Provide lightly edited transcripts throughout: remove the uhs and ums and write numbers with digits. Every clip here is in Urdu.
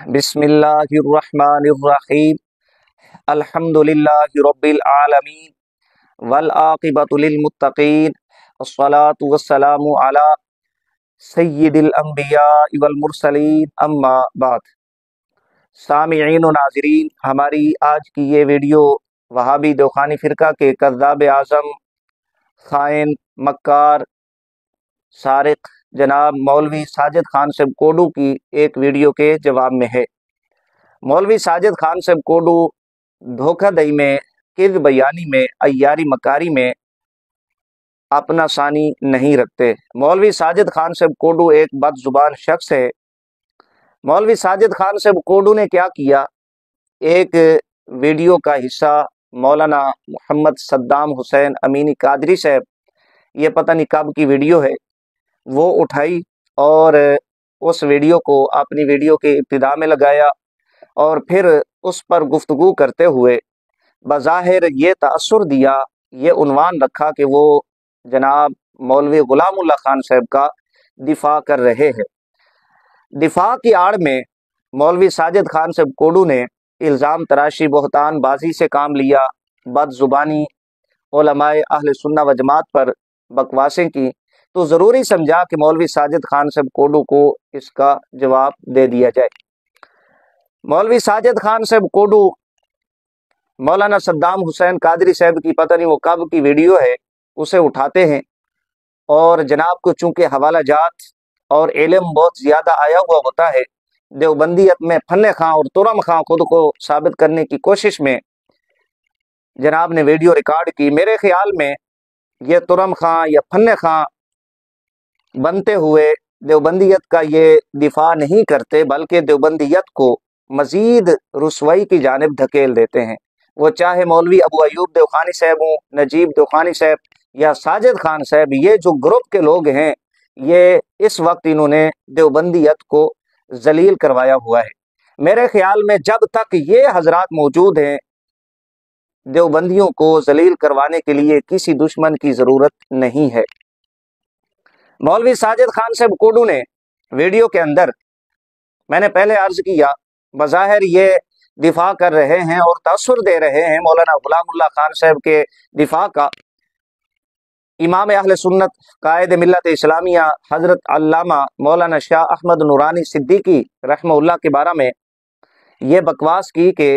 بسم اللہ الرحمن الرحیم الحمدللہ رب العالمین والعاقبۃ للمتقین والصلاة والسلام علی سید الانبیاء والمرسلین اما بعد۔ سامعین و ناظرین، ہماری آج کی یہ ویڈیو وہابی دوخانی فرقہ کے کذاب اعظم، خائن، مکار، سارق جناب مولوی ساجد خان صاحب کوڈو کی ایک ویڈیو کے جواب میں ہے۔ مولوی ساجد خان صاحب کوڈو دھوکہ دہی میں، کذب بیانی میں، عیاری مکاری میں اپنا ثانی نہیں رکھتے۔ مولوی ساجد خان صاحب کوڈو ایک بد زبان شخص ہے۔ مولوی ساجد خان صاحب کوڈو نے کیا کیا، ایک ویڈیو کا حصہ مولانا محمد صدام حسین امینی قادری صاحب، یہ پتہ نہیں کب کی ویڈیو ہے، وہ اٹھائی اور اس ویڈیو کو اپنی ویڈیو کے ابتدا میں لگایا، اور پھر اس پر گفتگو کرتے ہوئے بظاہر یہ تاثر دیا، یہ عنوان رکھا کہ وہ جناب مولوی غلام اللہ خان صاحب کا دفاع کر رہے ہیں۔ دفاع کی آڑ میں مولوی ساجد خان صاحب کوڈو نے الزام تراشی، بہتان بازی سے کام لیا، بد زبانی، علماء اہل سنہ و جماعت پر بکواسیں کی، تو ضروری سمجھا کہ مولوی ساجد خان صاحب کوڈو کو اس کا جواب دے دیا جائے۔ مولوی ساجد خان صاحب کوڈو مولانا صدام حسین قادری صاحب کی پتہ نہیں وہ کب کی ویڈیو ہے، اسے اٹھاتے ہیں، اور جناب کو چونکہ حوالہ جات اور علم بہت زیادہ آیا ہوا ہوتا ہے، دیوبندیت میں فن خاں اور ترم خاں خود کو ثابت کرنے کی کوشش میں جناب نے ویڈیو ریکارڈ کی۔ میرے خیال میں یہ ترم خاں یا فن خاں بنتے ہوئے دیوبندیت کا یہ دفاع نہیں کرتے، بلکہ دیوبندیت کو مزید رسوائی کی جانب دھکیل دیتے ہیں۔ وہ چاہے مولوی ابو ایوب دوخانی صاحب ہوں، نجیب دوخانی صاحب یا ساجد خان صاحب، یہ جو گروپ کے لوگ ہیں، یہ اس وقت انہوں نے دیوبندیت کو ذلیل کروایا ہوا ہے۔ میرے خیال میں جب تک یہ حضرات موجود ہیں، دیوبندیوں کو ذلیل کروانے کے لیے کسی دشمن کی ضرورت نہیں ہے۔ مولوی ساجد خان صاحب کوڈو نے ویڈیو کے اندر، میں نے پہلے عرض کیا، بظاہر یہ دفاع کر رہے ہیں اور تاثر دے رہے ہیں مولانا غلام اللہ خان صاحب کے دفاع کا۔ امام اہل سنت، قائد ملت اسلامیہ حضرت علامہ مولانا شاہ احمد نورانی صدیقی رحمہ اللہ کے بارے میں یہ بکواس کی کہ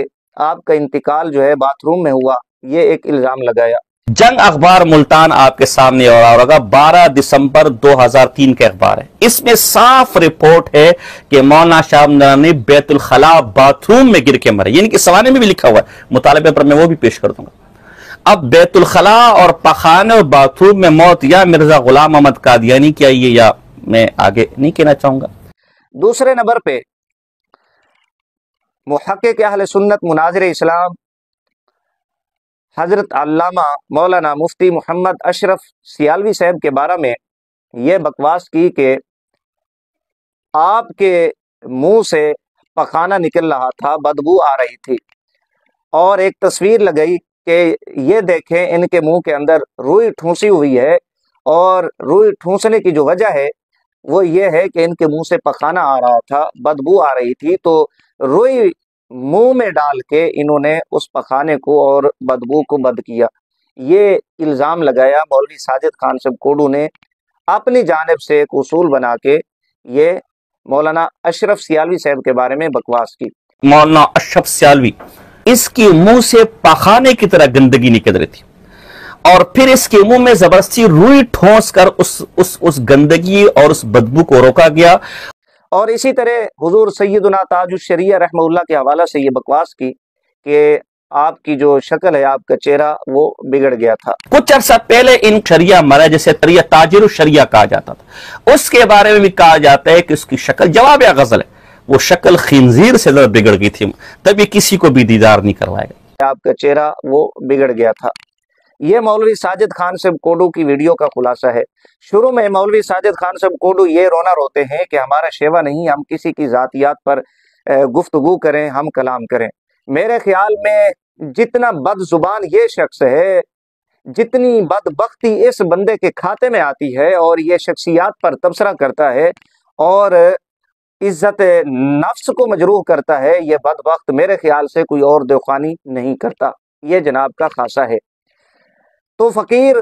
آپ کا انتقال جو ہے باتھ روم میں ہوا، یہ ایک الزام لگایا۔ جنگ اخبار ملتان آپ کے سامنے اور ہوگا، 12 دسمبر 2003 کا اخبار ہے۔ اس میں صاف رپورٹ ہے کہ مولانا شاہ نورانی بیت الخلاء باتھ روم میں گر کے مرے، یعنی کہ سوانے میں بھی لکھا ہوا ہے، مطالبے پر میں وہ بھی پیش کر دوں گا۔ اب بیت الخلاء اور پخانے اور باتھ روم میں موت یا مرزا غلام محمد قادیانی کی آئی ہے، یا میں آگے نہیں کہنا چاہوں گا۔ دوسرے نمبر پہ محقق اہل سنت، مناظر اسلام حضرت علامہ مولانا مفتی محمد اشرف سیالوی صاحب کے بارے میں یہ بکواس کی کہ آپ کے منہ سے پخانہ نکل رہا تھا، بدبو آ رہی تھی، اور ایک تصویر لگائی کہ یہ دیکھیں ان کے منہ کے اندر روئی ٹھونسی ہوئی ہے، اور روئی ٹھونسنے کی جو وجہ ہے وہ یہ ہے کہ ان کے منہ سے پخانہ آ رہا تھا، بدبو آ رہی تھی، تو روئی منہ میں ڈال کے انہوں نے اس پخانے کو اور بدبو کو بند کیا۔ یہ الزام لگایا مولوی ساجد خان صاحب کوڈو نے، اپنی جانب سے ایک اصول بنا کے یہ مولانا اشرف سیالوی صاحب کے بارے میں بکواس کی۔ مولانا اشرف سیالوی، اس کے منہ سے پخانے کی طرح گندگی نکل رہی تھی، اور پھر اس کے منہ میں زبردستی روئی ٹھونس کر اس گندگی اور اس بدبو کو روکا گیا۔ اور اسی طرح حضور سیدنا تاج الشریعہ رحمہ اللہ کے حوالہ سے یہ بکواس کی کہ آپ کی جو شکل ہے، آپ کا چہرہ وہ بگڑ گیا تھا۔ کچھ عرصہ پہلے ان شریعہ مرا، جسے تاجر الشریعہ کہا جاتا تھا، اس کے بارے میں بھی کہا جاتا ہے کہ اس کی شکل، جواب غزل ہے، وہ شکل خنزیر سے زیادہ بگڑ گئی تھی، تب یہ کسی کو بھی دیدار نہیں کروائے گا۔ آپ کا چہرہ وہ بگڑ گیا تھا۔ یہ مولوی ساجد خان صاحب کوڈو کی ویڈیو کا خلاصہ ہے۔ شروع میں مولوی ساجد خان صاحب کوڈو یہ رونا روتے ہیں کہ ہمارا شیوا نہیں، ہم کسی کی ذاتیات پر گفتگو کریں، ہم کلام کریں۔ میرے خیال میں جتنا بد زبان یہ شخص ہے، جتنی بدبختی اس بندے کے کھاتے میں آتی ہے، اور یہ شخصیات پر تبصرہ کرتا ہے، اور عزت نفس کو مجروح کرتا ہے، یہ بدبخت میرے خیال سے کوئی اور دیوخانی نہیں کرتا، یہ جناب کا خاصہ ہے۔ تو فقیر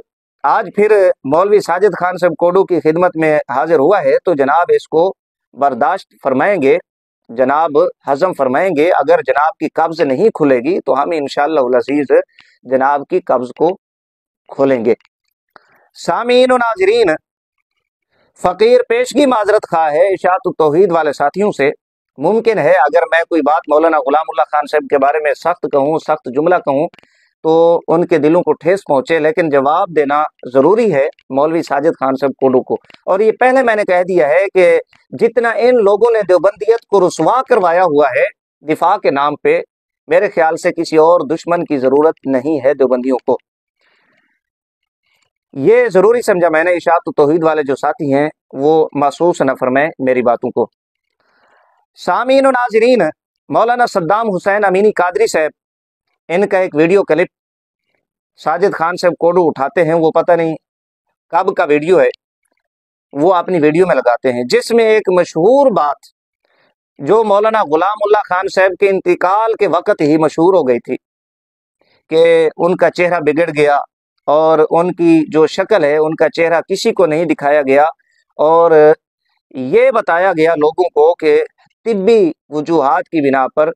آج پھر مولوی ساجد خان صاحب کوڈو کی خدمت میں حاضر ہوا ہے، تو جناب اس کو برداشت فرمائیں گے، جناب ہضم فرمائیں گے۔ اگر جناب کی قبض نہیں کھلے گی تو ہم انشاءاللہ العزیز جناب کی قبض کو کھولیں گے۔ سامعین و ناظرین، فقیر پیشگی معذرت خواہ ہے اشاعت التوحید والے ساتھیوں سے۔ ممکن ہے اگر میں کوئی بات مولانا غلام اللہ خان صاحب کے بارے میں سخت کہوں، سخت جملہ کہوں، تو ان کے دلوں کو ٹھیس پہنچے، لیکن جواب دینا ضروری ہے مولوی ساجد خان صاحب کوڈو کو۔ اور یہ پہلے میں نے کہہ دیا ہے کہ جتنا ان لوگوں نے دیوبندیت کو رسوا کروایا ہوا ہے دفاع کے نام پہ، میرے خیال سے کسی اور دشمن کی ضرورت نہیں ہے دیوبندیوں کو۔ یہ ضروری سمجھا میں نے، اشاعت التوحید والے جو ساتھی ہیں وہ محسوس نہ فرمائیں میری باتوں کو۔ سامعین و ناظرین، مولانا صدام حسین امینی قادری صاحب، ان کا ایک ویڈیو کلپ ساجد خان صاحب کوڈو اٹھاتے ہیں، وہ پتہ نہیں کب کا ویڈیو ہے، وہ اپنی ویڈیو میں لگاتے ہیں، جس میں ایک مشہور بات جو مولانا غلام اللہ خان صاحب کے انتقال کے وقت ہی مشہور ہو گئی تھی کہ ان کا چہرہ بگڑ گیا اور ان کی جو شکل ہے ان کا چہرہ کسی کو نہیں دکھایا گیا، اور یہ بتایا گیا لوگوں کو کہ طبی وجوہات کی بنا پر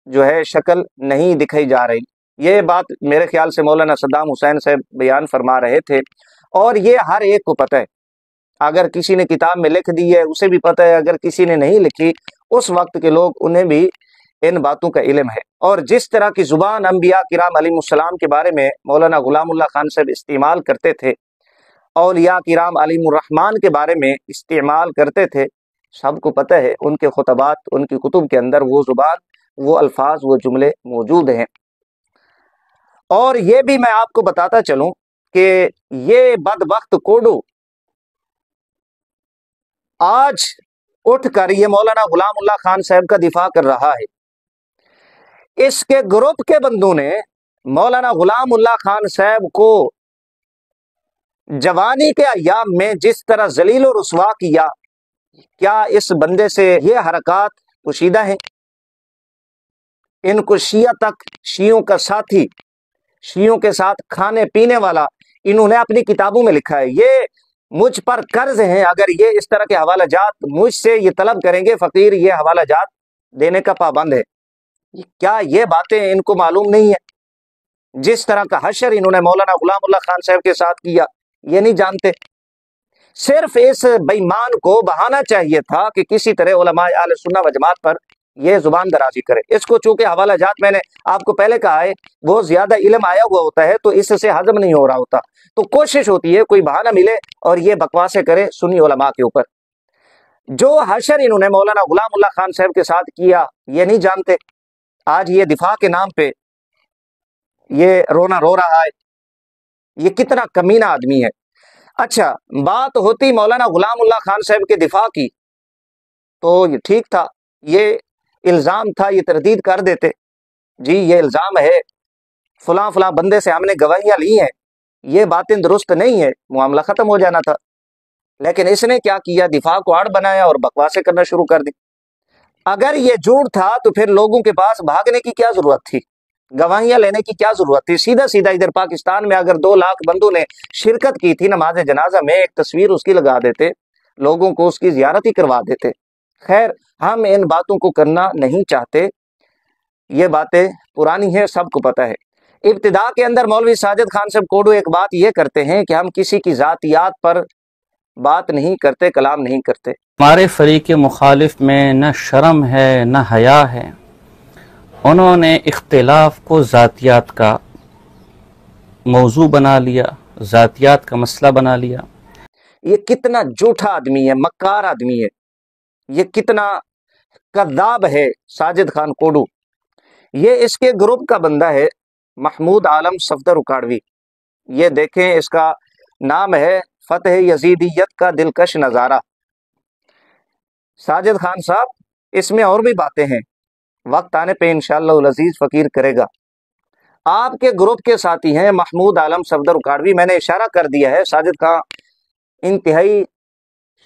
جو ہے شکل نہیں دکھائی جا رہی۔ یہ بات میرے خیال سے مولانا صدام حسین صاحب بیان فرما رہے تھے، اور یہ ہر ایک کو پتہ ہے، اگر کسی نے کتاب میں لکھ دی ہے اسے بھی پتہ ہے، اگر کسی نے نہیں لکھی اس وقت کے لوگ انہیں بھی ان باتوں کا علم ہے۔ اور جس طرح کی زبان انبیاء کرام علیہ السلام کے بارے میں مولانا غلام اللہ خان صاحب استعمال کرتے تھے، اولیاء کرام علیہ الرحمن کے بارے میں استعمال کرتے تھے، سب کو پتہ ہے، ان کے خطبات، ان کی کتب کے اندر وہ زبان، وہ الفاظ، وہ جملے موجود ہیں۔ اور یہ بھی میں آپ کو بتاتا چلوں کہ یہ بدبخت کوڈو آج اٹھ کر یہ مولانا غلام اللہ خان صاحب کا دفاع کر رہا ہے۔ اس کے گروپ کے بندوں نے مولانا غلام اللہ خان صاحب کو جوانی کے ایام میں جس طرح ذلیل و رسوا کیا، کیا اس بندے سے یہ حرکات پوشیدہ ہیں؟ ان کو شیعہ تک، شیعوں کا ساتھی، شیعوں کے ساتھ کھانے پینے والا، انہوں نے اپنی کتابوں میں لکھا ہے، یہ مجھ پر قرض ہیں، اگر یہ اس طرح کے حوالہ جات مجھ سے یہ طلب کریں گے، فقیر یہ حوالہ جات دینے کا پابند ہے۔ کیا یہ باتیں ان کو معلوم نہیں ہے؟ جس طرح کا حشر انہوں نے مولانا غلام اللہ خان صاحب کے ساتھ کیا، یہ نہیں جانتے؟ صرف اس بےمان کو بہانا چاہیے تھا کہ کسی طرح علماء اہل سنت و جماعت پر یہ زبان درازی کرے۔ اس کو چونکہ حوالہ جات میں نے آپ کو پہلے کہا ہے وہ زیادہ علم آیا ہوا ہوتا ہے تو اس سے ہضم نہیں ہو رہا ہوتا، تو کوشش ہوتی ہے کوئی بہانہ ملے اور یہ بکواسیں کرے سنی علماء کے اوپر۔ جو حشر انہوں نے مولانا غلام اللہ خان صاحب کے ساتھ کیا یہ نہیں جانتے، آج یہ دفاع کے نام پہ یہ رونا رو رہا ہے، یہ کتنا کمینہ آدمی ہے۔ اچھا، بات ہوتی مولانا غلام اللہ خان صاحب کے دفاع کی تو یہ ٹھیک تھا، یہ الزام تھا، یہ تردید کر دیتے، جی یہ الزام ہے، فلاں فلاں بندے سے ہم نے گواہیاں لی ہیں، یہ باتیں درست نہیں ہے، معاملہ ختم ہو جانا تھا۔ لیکن اس نے کیا کیا؟ دفاع کو آڑ بنایا اور بکواسیں کرنا شروع کر دی۔ اگر یہ جھوٹ تھا تو پھر لوگوں کے پاس بھاگنے کی کیا ضرورت تھی، گواہیاں لینے کی کیا ضرورت تھی؟ سیدھا سیدھا ادھر پاکستان میں اگر 2 لاکھ بندوں نے شرکت کی تھی نماز جنازہ میں، ایک تصویر اس کی لگا دیتے، لوگوں کو اس کی زیارت ہی کروا دیتے۔ خیر، ہم ان باتوں کو کرنا نہیں چاہتے، یہ باتیں پرانی ہیں، سب کو پتہ ہے۔ ابتدا کے اندر مولوی ساجد خان صاحب کوڈو ایک بات یہ کرتے ہیں کہ ہم کسی کی ذاتیات پر بات نہیں کرتے، کلام نہیں کرتے۔ ہمارے فریق مخالف میں نہ شرم ہے نہ حیا ہے، انہوں نے اختلاف کو ذاتیات کا موضوع بنا لیا، ذاتیات کا مسئلہ بنا لیا۔ یہ کتنا جھوٹا آدمی ہے، مکار آدمی ہے، یہ کتنا کذاب ہے ساجد خان کوڈو۔ یہ اس کے گروپ کا بندہ ہے محمود عالم صفدر اکاڑوی، یہ دیکھیں اس کا نام ہے فتح یزیدیت کا دلکش نظارہ۔ ساجد خان صاحب اس میں اور بھی باتیں ہیں، وقت آنے پہ انشاءاللہ العزیز فقیر کرے گا۔ آپ کے گروپ کے ساتھی ہیں محمود عالم صفدر اکاڑوی، میں نے اشارہ کر دیا ہے، ساجد خان انتہائی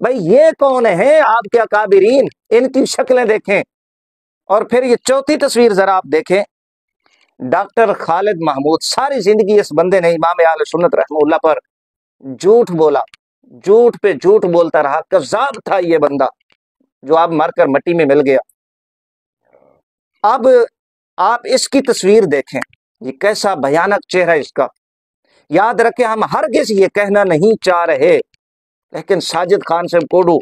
بھائی یہ کون ہیں آپ کے اکابرین؟ ان کی شکلیں دیکھیں۔ اور پھر یہ چوتھی تصویر ذرا آپ دیکھیں، ڈاکٹر خالد محمود، ساری زندگی اس بندے نے امام اہل سنت رحمہ اللہ پر جھوٹ بولا، جھوٹ پہ جھوٹ بولتا رہا، کذاب تھا یہ بندہ، جو اب مر کر مٹی میں مل گیا۔ اب آپ اس کی تصویر دیکھیں، یہ کیسا بھیانک چہرہ اس کا۔ یاد رکھیں ہم ہرگز یہ کہنا نہیں چاہ رہے، لیکن ساجد خان صاحب کوڈو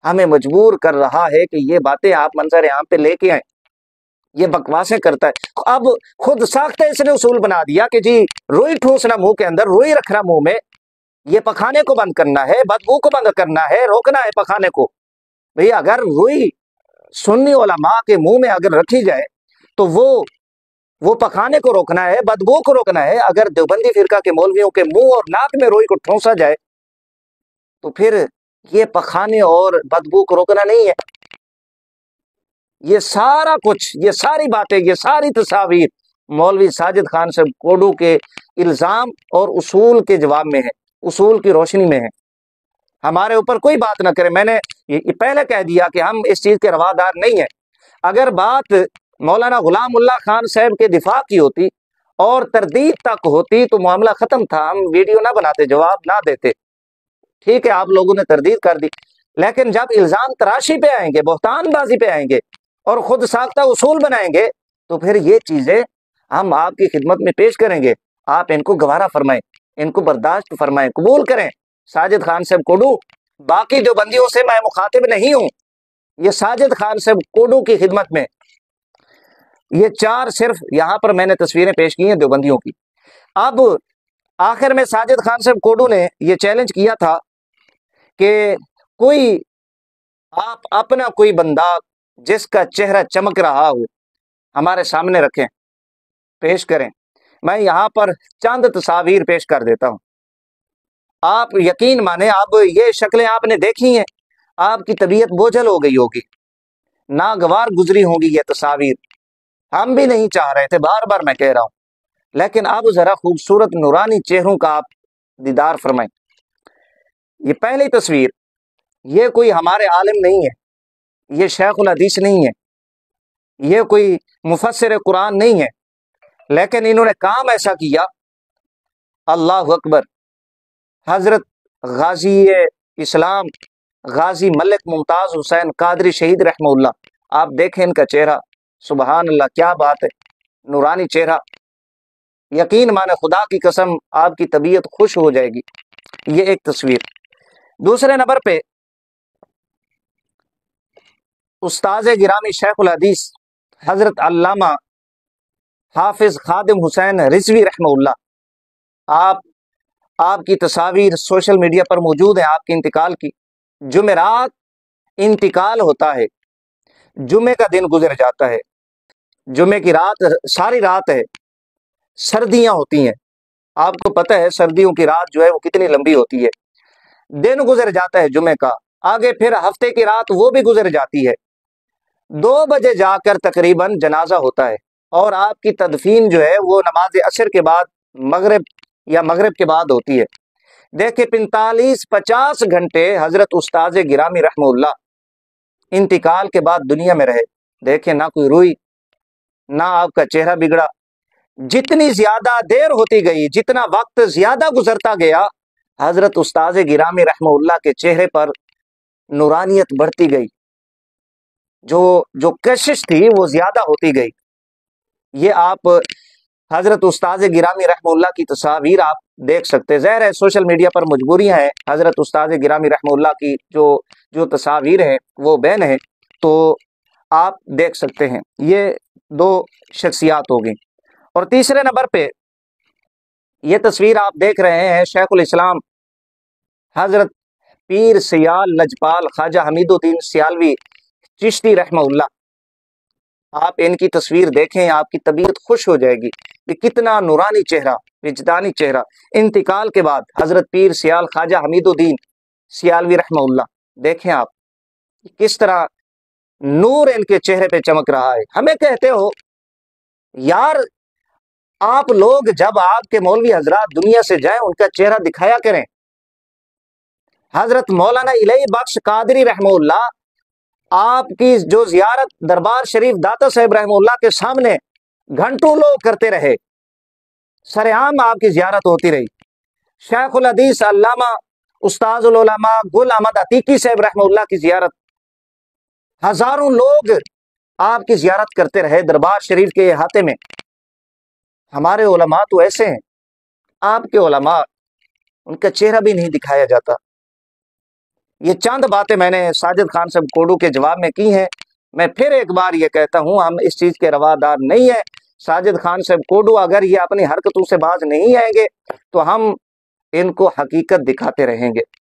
ہمیں مجبور کر رہا ہے کہ یہ باتیں آپ منظر عام پہ لے کے آئیں۔ یہ بکواسیں کرتا ہے، اب خود ساختہ اس نے اصول بنا دیا کہ جی روئی ٹھوسنا منہ کے اندر، روئی رکھنا منہ میں، یہ پخانے کو بند کرنا ہے، بدبو کو بند کرنا ہے، روکنا ہے پخانے کو۔ بھئی اگر روئی سنی علماء کے منہ میں اگر رکھی جائے تو وہ پخانے کو روکنا ہے، بدبو کو روکنا ہے۔ اگر دیوبندی فرقہ کے مولویوں کے منہ اور ناک میں روئی کو ٹھونسا جائے تو پھر یہ پخانے اور بدبو کو روکنا نہیں ہے۔ یہ سارا کچھ، یہ ساری باتیں، یہ ساری تصاویر مولوی ساجد خان صاحب کوڈو کے الزام اور اصول کے جواب میں ہے، اصول کی روشنی میں ہے۔ ہمارے اوپر کوئی بات نہ کرے، میں نے یہ پہلے کہہ دیا کہ ہم اس چیز کے روادار نہیں ہیں۔ اگر بات مولانا غلام اللہ خان صاحب کے دفاع کی ہوتی اور تردید تک ہوتی تو معاملہ ختم تھا، ہم ویڈیو نہ بناتے، جواب نہ دیتے۔ ٹھیک ہے، آپ لوگوں نے تردید کر دی، لیکن جب الزام تراشی پہ آئیں گے، بہتان بازی پہ آئیں گے اور خود ساختہ اصول بنائیں گے تو پھر یہ چیزیں ہم آپ کی خدمت میں پیش کریں گے۔ آپ ان کو گوارا فرمائیں، ان کو برداشت فرمائیں، قبول کریں۔ ساجد خان صاحب کوڈو، باقی جو بندیوں سے میں مخاطب نہیں ہوں، یہ ساجد خان صاحب کوڈو کی خدمت میں یہ چار صرف یہاں پر میں نے تصویریں پیش کی ہیں دیوبندیوں کی۔ اب آخر میں ساجد خان صاحب کوڈو نے یہ چیلنج کیا تھا کہ کوئی آپ اپنا کوئی بندہ جس کا چہرہ چمک رہا ہو ہمارے سامنے رکھیں، پیش کریں۔ میں یہاں پر چند تصاویر پیش کر دیتا ہوں، آپ یقین مانیں، اب یہ شکلیں آپ نے دیکھی ہیں، آپ کی طبیعت بوجھل ہو گئی ہوگی، ناگوار گزری ہوں گی یہ تصاویر، ہم بھی نہیں چاہ رہے تھے، بار بار میں کہہ رہا ہوں، لیکن اب ذرا خوبصورت نورانی چہروں کا آپ دیدار فرمائیں۔ یہ پہلی تصویر، یہ کوئی ہمارے عالم نہیں ہے، یہ شیخ الحدیث نہیں ہے، یہ کوئی مفسر قرآن نہیں ہے، لیکن انہوں نے کام ایسا کیا، اللہ اکبر، حضرت غازی اسلام غازی ملک ممتاز حسین قادری شہید رحمہ اللہ، آپ دیکھیں ان کا چہرہ، سبحان اللہ، کیا بات ہے، نورانی چہرہ، یقین مانے خدا کی قسم آپ کی طبیعت خوش ہو جائے گی۔ یہ ایک تصویر۔ دوسرے نمبر پہ استاذ گرامی شیخ الحدیث حضرت علامہ حافظ خادم حسین رضوی رحمہ اللہ، آپ کی تصاویر سوشل میڈیا پر موجود ہیں، آپ کے انتقال کی۔ جمعرات انتقال ہوتا ہے، جمعے کا دن گزر جاتا ہے، جمعے کی رات ساری رات ہے، سردیاں ہوتی ہیں، آپ کو پتہ ہے سردیوں کی رات جو ہے وہ کتنی لمبی ہوتی ہے، دن گزر جاتا ہے جمعے کا، آگے پھر ہفتے کی رات وہ بھی گزر جاتی ہے، 2 بجے جا کر تقریباً جنازہ ہوتا ہے، اور آپ کی تدفین جو ہے وہ نماز عصر کے بعد مغرب کے بعد ہوتی ہے۔ دیکھیں 45-50 گھنٹے حضرت استاذ گرامی رحمہ اللہ انتقال کے بعد دنیا میں رہے، دیکھیں نہ کوئی روئی، نہ آپ کا چہرہ بگڑا۔ جتنی زیادہ دیر ہوتی گئی، جتنا وقت زیادہ گزرتا گیا، حضرت استاذ گرامی رحمہ اللہ کے چہرے پر نورانیت بڑھتی گئی، جو کشش تھی وہ زیادہ ہوتی گئی۔ یہ آپ حضرت استاذ گرامی رحمہ اللہ کی تصاویر آپ دیکھ سکتے، ظاہر ہے سوشل میڈیا پر مجبوریاں ہیں، حضرت استاذ گرامی رحمہ اللہ کی جو تصاویر ہیں وہ بین ہیں، تو آپ دیکھ سکتے ہیں۔ یہ 2 شخصیات ہو گئیں۔ اور تیسرے نمبر پہ یہ تصویر آپ دیکھ رہے ہیں شیخ الاسلام حضرت پیر سیال لجپال خواجہ حمید الدین سیالوی چشتی رحمہ اللہ، آپ ان کی تصویر دیکھیں، آپ کی طبیعت خوش ہو جائے گی کہ کتنا نورانی چہرہ، وجدانی چہرہ۔ انتقال کے بعد حضرت پیر سیال خواجہ حمید الدین سیالوی رحمہ اللہ، دیکھیں آپ کس طرح نور ان کے چہرے پہ چمک رہا ہے۔ ہمیں کہتے ہو یار آپ لوگ جب آپ کے مولوی حضرات دنیا سے جائیں ان کا چہرہ دکھایا کریں، حضرت مولانا الہی بخش قادری رحمہ اللہ، آپ کی جو زیارت دربار شریف داتا صاحب رحمہ اللہ کے سامنے گھنٹوں لوگ کرتے رہے، سر عام آپ کی زیارت ہوتی رہی۔ شیخ الحدیث علامہ استاذ العلماء گل احمد عتیقی صاحب رحمہ اللہ کی زیارت، ہزاروں لوگ آپ کی زیارت کرتے رہے دربار شریف کے احاطے میں۔ ہمارے علماء تو ایسے ہیں، آپ کے علماء ان کا چہرہ بھی نہیں دکھایا جاتا۔ یہ چند باتیں میں نے ساجد خان صاحب کوڈو کے جواب میں کی ہیں۔ میں پھر ایک بار یہ کہتا ہوں، ہم اس چیز کے روادار نہیں ہیں۔ ساجد خان صاحب کوڈو اگر یہ اپنی حرکتوں سے باز نہیں آئیں گے تو ہم ان کو حقیقت دکھاتے رہیں گے۔